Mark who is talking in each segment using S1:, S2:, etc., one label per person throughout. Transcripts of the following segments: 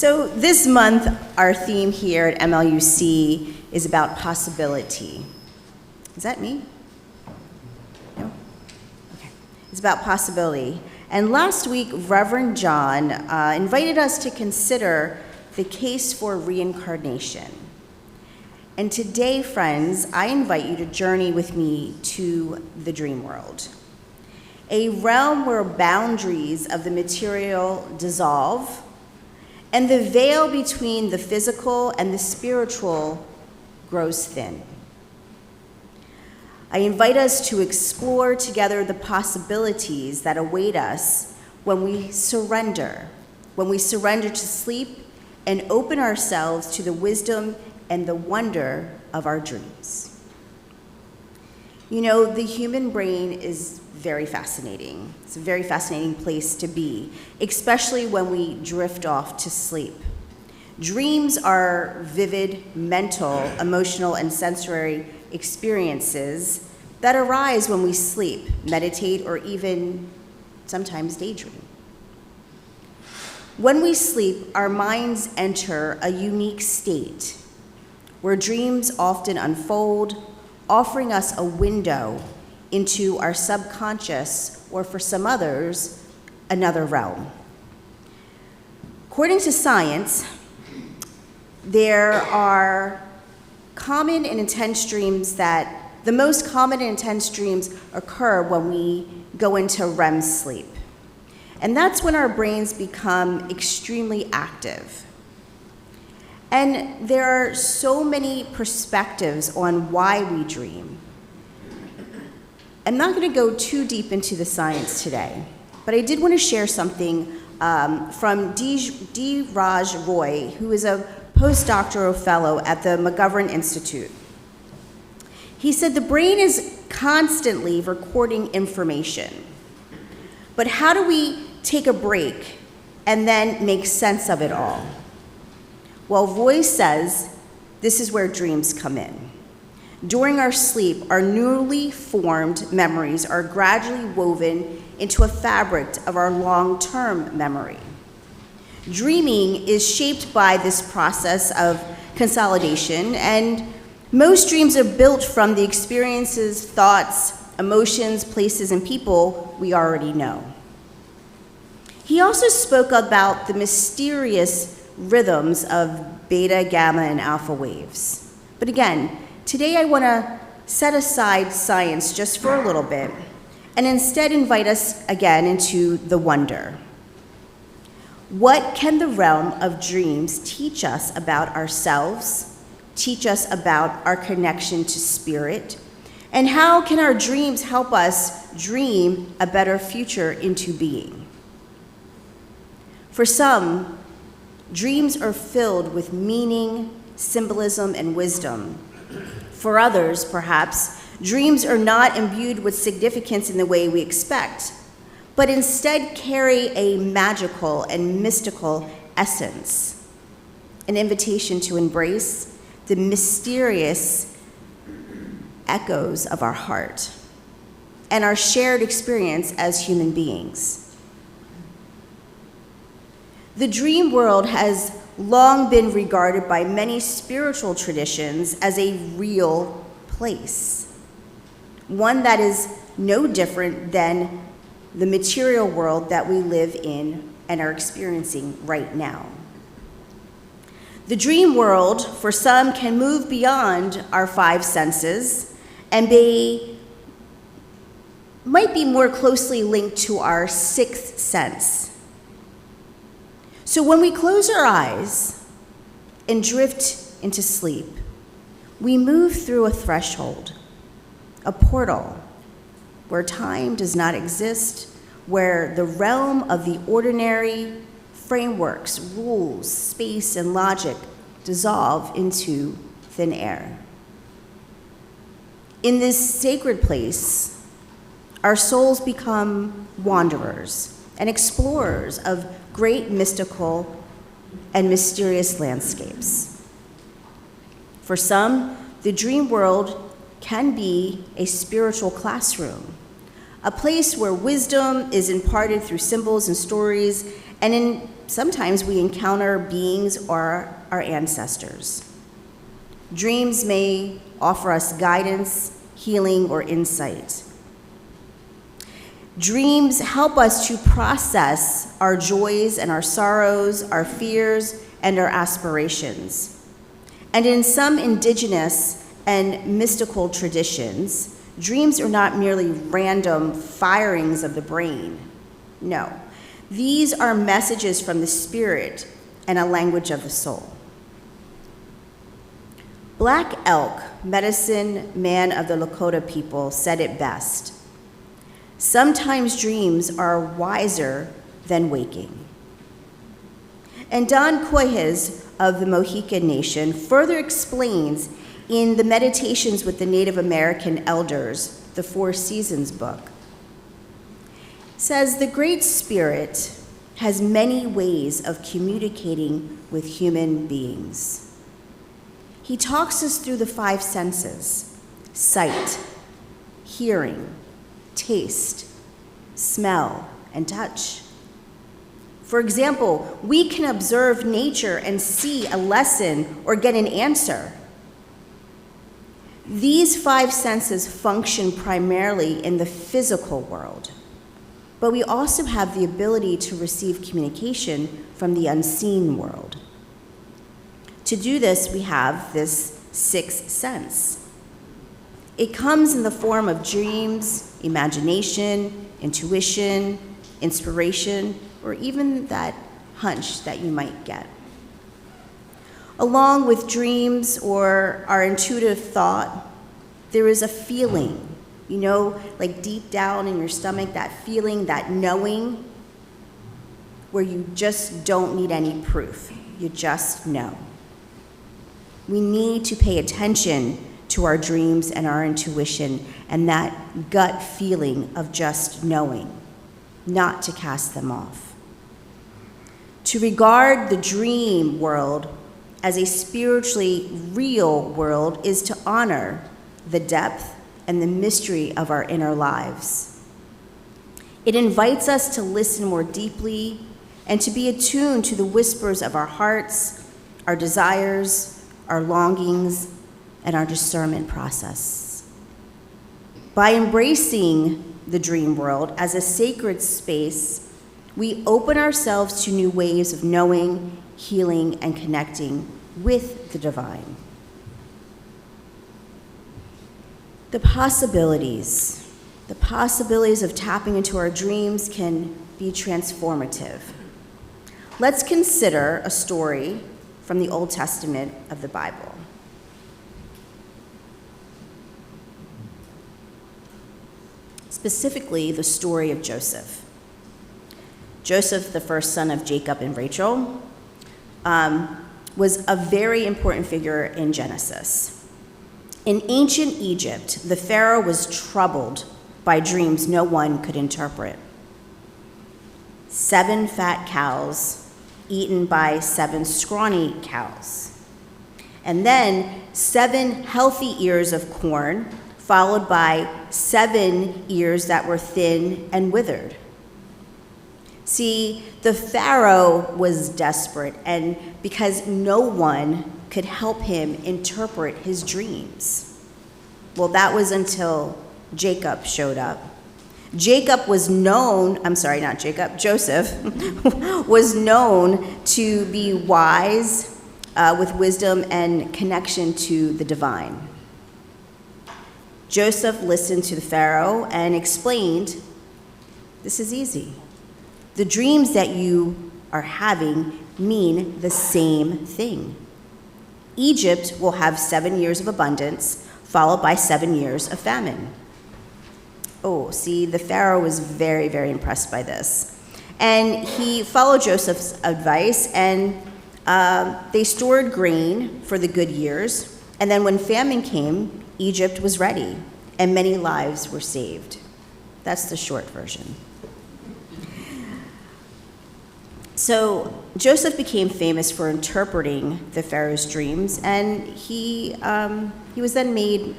S1: So this month, our theme here at MLUC is about possibility. Is that me? No? Okay. It's about possibility. And last week, Reverend John invited us to consider the case for reincarnation. And today, friends, I invite you to journey with me to the dream world, a realm where boundaries of the material dissolve and the veil between the physical and the spiritual grows thin. I invite us to explore together the possibilities that await us when we surrender to sleep and open ourselves to the wisdom and the wonder of our dreams. You know, the human brain is very fascinating. It's a very fascinating place to be, especially when we drift off to sleep. Dreams are vivid mental, emotional, and sensory experiences that arise when we sleep, meditate, or even sometimes daydream. When we sleep, our minds enter a unique state where dreams often unfold, offering us a window into our subconscious, or for some others, another realm. According to science, there are common and intense dreams that the most common and intense dreams occur when we go into REM sleep. And that's when our brains become extremely active. And there are so many perspectives on why we dream. I'm not going to go too deep into the science today, but I did want to share something from D. Raj Roy, who is a postdoctoral fellow at the McGovern Institute. He said the brain is constantly recording information, but how do we take a break and then make sense of it all? Well, Roy says this is where dreams come in. During our sleep, our newly formed memories are gradually woven into a fabric of our long-term memory. Dreaming is shaped by this process of consolidation, and most dreams are built from the experiences, thoughts, emotions, places, and people we already know. He also spoke about the mysterious rhythms of beta, gamma, and alpha waves. But again, today I want to set aside science just for a little bit and instead invite us again into the wonder. What can the realm of dreams teach us about ourselves, teach us about our connection to spirit, and how can our dreams help us dream a better future into being? For some, dreams are filled with meaning, symbolism, and wisdom. For others, perhaps, dreams are not imbued with significance in the way we expect, but instead carry a magical and mystical essence, an invitation to embrace the mysterious echoes of our heart and our shared experience as human beings. The dream world has long been regarded by many spiritual traditions as a real place, one that is no different than the material world that we live in and are experiencing right now. The dream world, for some, can move beyond our five senses and might be more closely linked to our sixth sense. So when we close our eyes and drift into sleep, we move through a threshold, a portal, where time does not exist, where the realm of the ordinary frameworks, rules, space, and logic dissolve into thin air. In this sacred place, our souls become wanderers and explorers of great mystical and mysterious landscapes. For some, the dream world can be a spiritual classroom, a place where wisdom is imparted through symbols and stories, and sometimes we encounter beings or our ancestors. Dreams may offer us guidance, healing, or insight. Dreams help us to process our joys and our sorrows, our fears, and our aspirations. And in some indigenous and mystical traditions, dreams are not merely random firings of the brain. No, these are messages from the spirit and a language of the soul. Black Elk, medicine man of the Lakota people, said it best. Sometimes dreams are wiser than waking. And Don Coyes of the Mohican Nation further explains in the Meditations with the Native American Elders, the Four Seasons book, says the Great Spirit has many ways of communicating with human beings. He talks us through the five senses: sight, hearing, taste, smell, and touch. For example, we can observe nature and see a lesson or get an answer. These five senses function primarily in the physical world, but we also have the ability to receive communication from the unseen world. To do this, we have this sixth sense. It comes in the form of dreams, imagination, intuition, inspiration, or even that hunch that you might get. Along with dreams or our intuitive thought, there is a feeling, like deep down in your stomach, that feeling, that knowing, where you just don't need any proof. You just know. We need to pay attention to our dreams and our intuition and that gut feeling of just knowing, not to cast them off. To regard the dream world as a spiritually real world is to honor the depth and the mystery of our inner lives. It invites us to listen more deeply and to be attuned to the whispers of our hearts, our desires, our longings, and our discernment process. By embracing the dream world as a sacred space, we open ourselves to new ways of knowing, healing, and connecting with the divine. The possibilities of tapping into our dreams can be transformative. Let's consider a story from the Old Testament of the Bible. Specifically, the story of Joseph. Joseph, the first son of Jacob and Rachel, was a very important figure in Genesis. In ancient Egypt, the Pharaoh was troubled by dreams no one could interpret. 7 fat cows eaten by 7 scrawny cows. And then 7 healthy ears of corn, followed by 7 ears that were thin and withered. See, the Pharaoh was desperate, and because no one could help him interpret his dreams. Well, that was until Jacob showed up. Joseph was known was known to be wise with wisdom and connection to the divine. Joseph listened to the Pharaoh and explained, this is easy. The dreams that you are having mean the same thing. Egypt will have 7 years of abundance, followed by 7 years of famine. Oh, see, the Pharaoh was very, very impressed by this. And he followed Joseph's advice, and they stored grain for the good years. And then when famine came, Egypt was ready, and many lives were saved. That's the short version. So Joseph became famous for interpreting the Pharaoh's dreams, and he was then made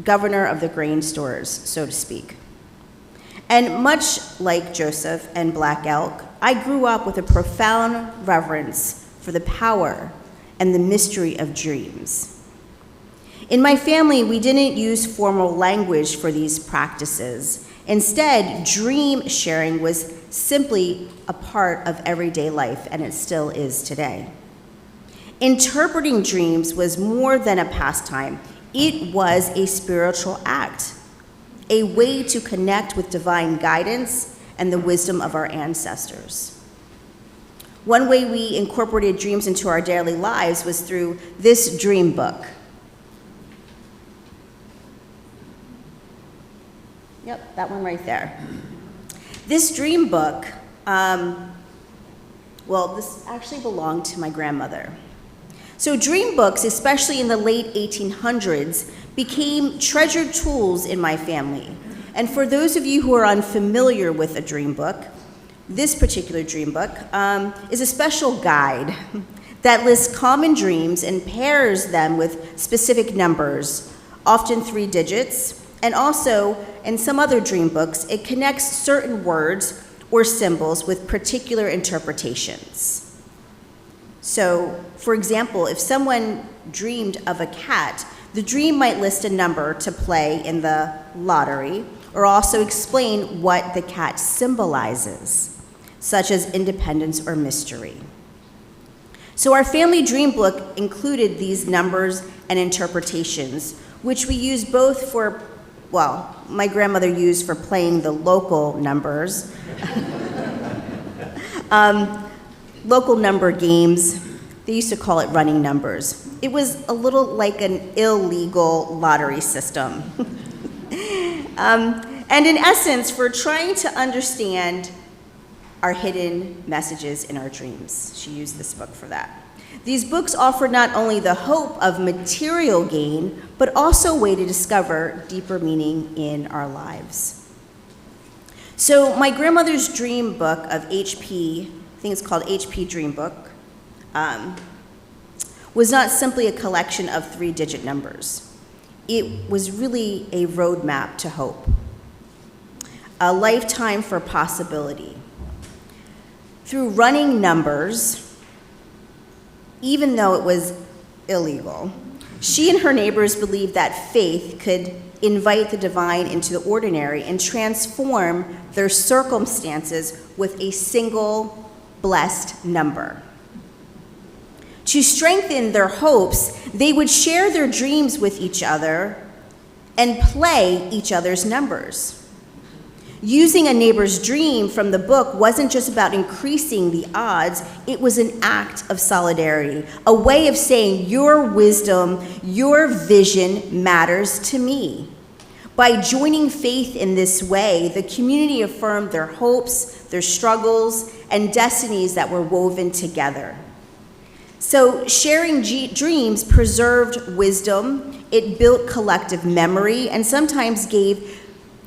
S1: governor of the grain stores, so to speak. And much like Joseph and Black Elk, I grew up with a profound reverence for the power and the mystery of dreams. In my family, we didn't use formal language for these practices. Instead, dream sharing was simply a part of everyday life, and it still is today. Interpreting dreams was more than a pastime. It was a spiritual act, a way to connect with divine guidance and the wisdom of our ancestors. One way we incorporated dreams into our daily lives was through this dream book. Yep, that one right there. This dream book, this actually belonged to my grandmother. So dream books, especially in the late 1800s, became treasured tools in my family. And for those of you who are unfamiliar with a dream book, this particular dream book is a special guide that lists common dreams and pairs them with specific numbers, often 3 digits, and also, in some other dream books, it connects certain words or symbols with particular interpretations. So, for example, if someone dreamed of a cat, the dream might list a number to play in the lottery, or also explain what the cat symbolizes, such as independence or mystery. So our family dream book included these numbers and interpretations, which we use both for, my grandmother used for playing the local numbers, local number games. They used to call it running numbers. It was a little like an illegal lottery system. And in essence, for trying to understand our hidden messages in our dreams. She used this book for that. These books offer not only the hope of material gain, but also a way to discover deeper meaning in our lives. So my grandmother's dream book of HP, I think it's called HP Dream Book, was not simply a collection of 3-digit numbers. It was really a roadmap to hope, a lifetime for possibility. Through running numbers, even though it was illegal, she and her neighbors believed that faith could invite the divine into the ordinary and transform their circumstances with a single blessed number. To strengthen their hopes, they would share their dreams with each other and play each other's numbers. Using a neighbor's dream from the book wasn't just about increasing the odds, it was an act of solidarity, a way of saying your wisdom, your vision matters to me. By joining faith in this way, the community affirmed their hopes, their struggles, and destinies that were woven together. So sharing dreams preserved wisdom, it built collective memory, and sometimes gave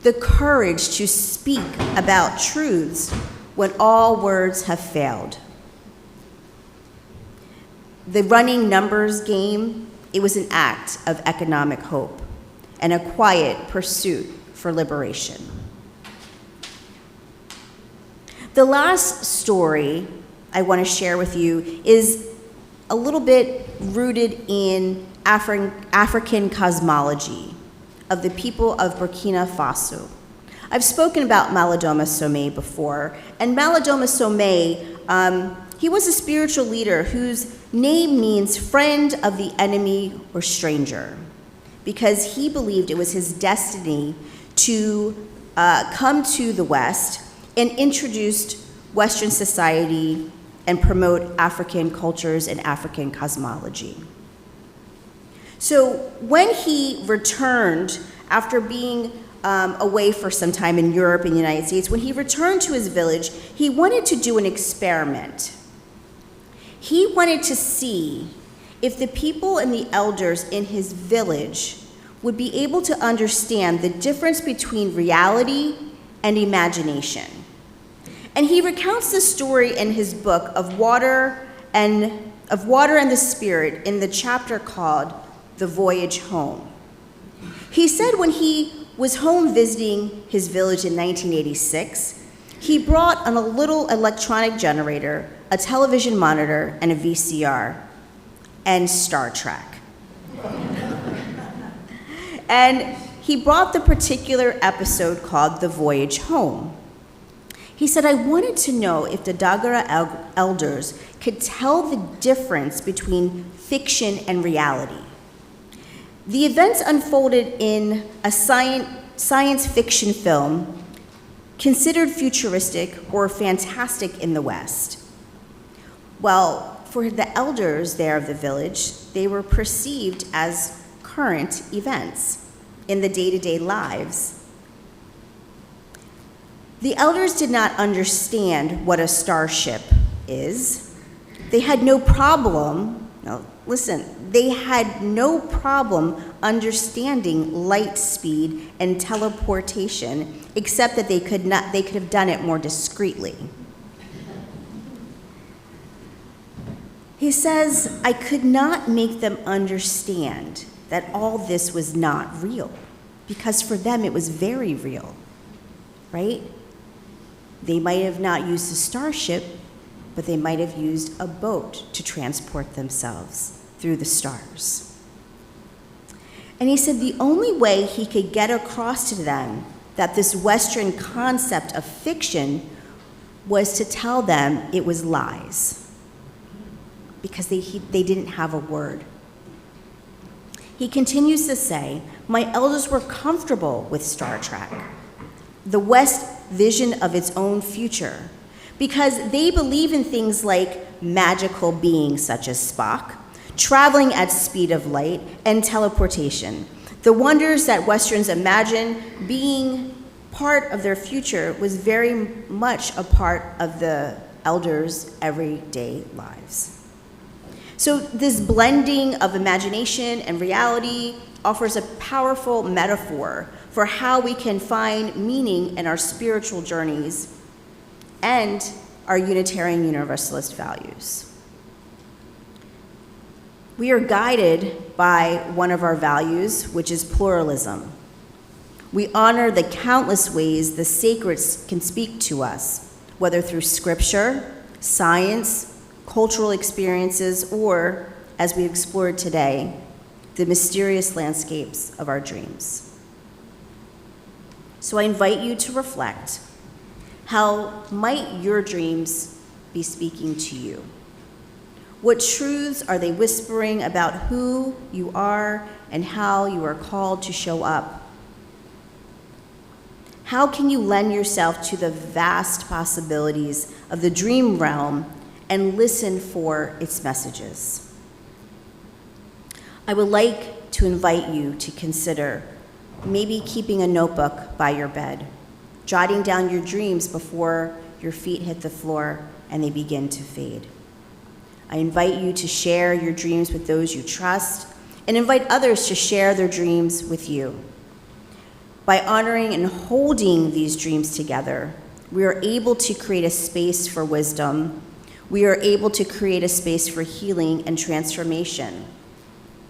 S1: the courage to speak about truths when all words have failed. The running numbers game, it was an act of economic hope and a quiet pursuit for liberation. The last story I want to share with you is a little bit rooted in African cosmology of the people of Burkina Faso. I've spoken about Malidoma Somé before, and Malidoma Somé, he was a spiritual leader whose name means friend of the enemy or stranger, because he believed it was his destiny to come to the West and introduce Western society and promote African cultures and African cosmology. So when he returned, after being away for some time in Europe and the United States, when he returned to his village, he wanted to do an experiment. He wanted to see if the people and the elders in his village would be able to understand the difference between reality and imagination. And he recounts the story in his book of water and the Spirit in the chapter called The Voyage Home. He said when he was home visiting his village in 1986, He brought on a little electronic generator, a television monitor, and a VCR, and Star Trek. And he brought the particular episode called The Voyage Home. He said, I wanted to know if the Dagara elders could tell the difference between fiction and reality. The events unfolded in a science fiction film considered futuristic or fantastic in the West. Well, for the elders there of the village, they were perceived as current events in the day-to-day lives. The elders did not understand what a starship is. They had no problem, they had no problem understanding light speed and teleportation, except that they could have done it more discreetly. He says, I could not make them understand that all this was not real, because for them it was very real, right? They might have not used a starship, but they might have used a boat to transport themselves through the stars. And he said the only way he could get across to them that this Western concept of fiction was to tell them it was lies, because they didn't have a word. He continues to say, my elders were comfortable with Star Trek, the West vision of its own future, because they believe in things like magical beings such as Spock, traveling at speed of light, and teleportation. The wonders that Westerns imagine being part of their future was very much a part of the elders' everyday lives. So this blending of imagination and reality offers a powerful metaphor for how we can find meaning in our spiritual journeys and our Unitarian Universalist values. We are guided by one of our values, which is pluralism. We honor the countless ways the sacred can speak to us, whether through scripture, science, cultural experiences, or, as we explored today, the mysterious landscapes of our dreams. So I invite you to reflect, how might your dreams be speaking to you? What truths are they whispering about who you are and how you are called to show up? How can you lend yourself to the vast possibilities of the dream realm and listen for its messages? I would like to invite you to consider maybe keeping a notebook by your bed, jotting down your dreams before your feet hit the floor and they begin to fade. I invite you to share your dreams with those you trust and invite others to share their dreams with you. By honoring and holding these dreams together, we are able to create a space for wisdom. We are able to create a space for healing and transformation.